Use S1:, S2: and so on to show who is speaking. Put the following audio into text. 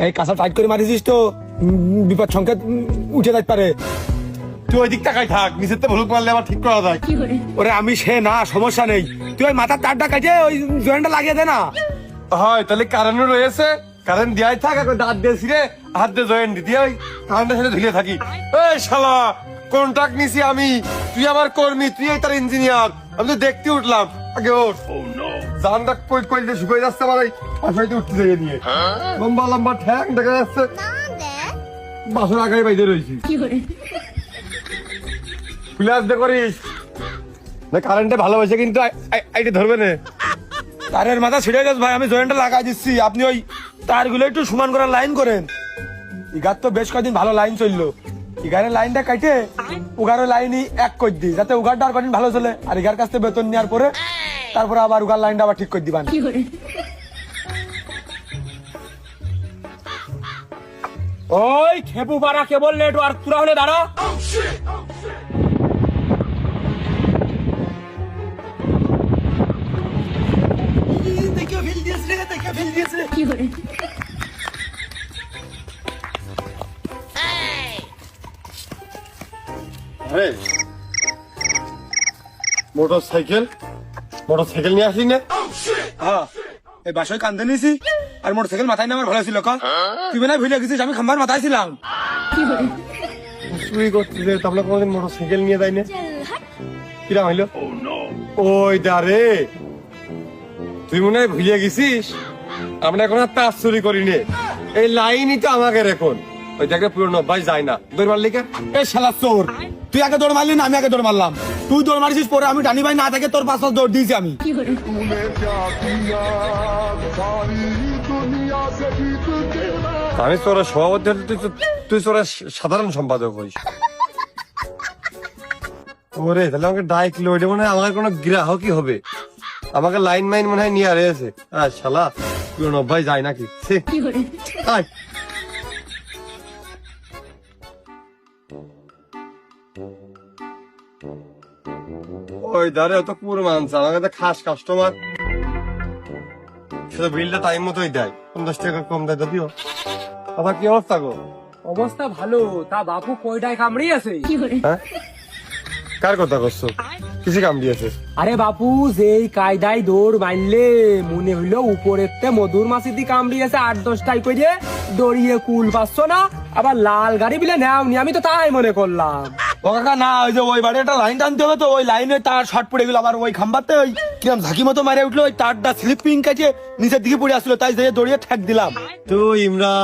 S1: এই কাঁচা টাইট করে মারিছিস তো বিপদ সংকেত উঠে যাইতে পারে।
S2: তুই ওই দিক টাকায় থাক, নিচের তো ভুলুক মারলে আবার ঠিক করা যায়।
S1: ওরে আমি সে না, সমস্যা নেই, তুই ওই মাথার তারটা কাটে ওই জয়েন্টটা লাগিয়ে দে না।
S2: হয় তাহলে কারেন্টও রয়েছে, কারেন্ট দেওয়াই থাক, এখন দাঁত দিয়েছি রে, হাত দিয়ে জয়েন্ট দিতে ওই কারেন্টের সাথে ঝুলিয়ে থাকি। এই শালা কন্ট্রাক্ট নিছি আমি, তুই আমার কর্মী, তুই তার ইঞ্জিনিয়ার, আমি তো দেখতে উঠলাম। আগে ওর জানটা কই কই দিয়ে শুকিয়ে যাচ্ছে, আমার এই পাশাইতে উঠতে জায়গা দিয়ে লম্বা লম্বা ঠ্যাং দেখা যাচ্ছে, বাসর আগায় বাইরে রয়েছি। খুলে আসতে করিস না, কারেন্টে ভালোবাসে কিন্তু আইটে ধরবে না।
S1: তারের মাথা ছিড়ে গেছে ভাই, আমি জয়েন্টটা লাগাই দিচ্ছি, আপনি ওই তারগুলো একটু সমান করার লাইন করেন। ইগার তো বেশ কয়েকদিন ভালো লাইন চললো, ইগারের লাইনটা কাটে উগারের লাইনই এক করে দিই, যাতে উগারটা আর কদিন ভালো চলে, আর ইগার কাছ থেকে বেতন নেওয়ার পরে তারপরে আবার উগার লাইনটা আবার ঠিক করে দিবান।
S3: ওই খেপু পাড়া কেবল নেটওয়ার্ক পুরা হলে দাঁড়া।
S2: মোটর সাইকেল নিয়ে আসি না।
S1: হ্যাঁ, এই বাসায় কান্দে নিয়েছি আর মোটরসাইকেল মাথায় নেওয়ার ভালো ছিল। তুই না ভুলে গেছিস আমি খাম্বার মাথায় ছিলাম।
S2: চুরি করতে তাহলে কোনোদিন মোটর সাইকেল নিয়ে যাই না, কিরাম হইলো? ওই দারে তুই মনে হয় ভুলে গেছিস, আমরা এখন আর তার চুরি করি নে, এই লাইনই তো আমাকে এখন ওই জায়গায় পুরনো অভ্যাস যায় না। দৌড় মারলি কে?
S1: এই শালা চোর, তুই আগে দৌড় মারলি না আমি আগে দৌড় মারলাম? তুই দৌড় মারিস পরে আমি ডানি ভাই না থেকে তোর পাশ দৌড় দিয়েছি আমি।
S2: আমি তোর সভাপতি, তুই তোর সাধারণ সম্পাদক হইস। ওরে তাহলে আমাকে ডাইক লইলে মনে হয় আমার কোনো গ্রাহকই হবে, আমাকে লাইন মাইন মনে হয় নিয়ে রয়েছে। আর শালা পুরনো অভ্যাস যায় নাকি? ছি, আয়। ওই দাঁড়ে অত পুরো মানছে, আমার কাছে খাস কাস্টমার, শুধু বিলটা টাইম মতোই দেয়, 50 টাকা কম দেয় যদিও। আবার কি অবস্থা গো?
S3: অবস্থা ভালো, তা বাপু কয়টায় কামড়িয়েছে?
S2: হ্যাঁ, কার কথা করছো? কিসে কাম দিয়েছে?
S3: আরে বাপু যেই কায়দায় দৌড় মারলে মনে হইলো উপরেতে মধুর মাছিদি কামড়িয়েছে 8-10টাই করে দড়িয়ে কুল পাচ্ছ না, আবার লাল গাড়ি বিলে নেওনি, আমি তো তাই মনে করলাম।
S1: ও কাকা না, ওই যে ওই বাড়ি একটা লাইন টানতে হবে তো, ওই লাইনে তার শর্ট পড়ে গেল, আবার ওই খাম্বাতে ওই কিরম ঝাঁকি মতো মারে উঠলো, ওই তারটা স্লিপিং কাছে নিচের দিকে পড়ে আসলো, তাই যে দড়িয়ে ঠেক দিলাম।
S2: তো ইমরান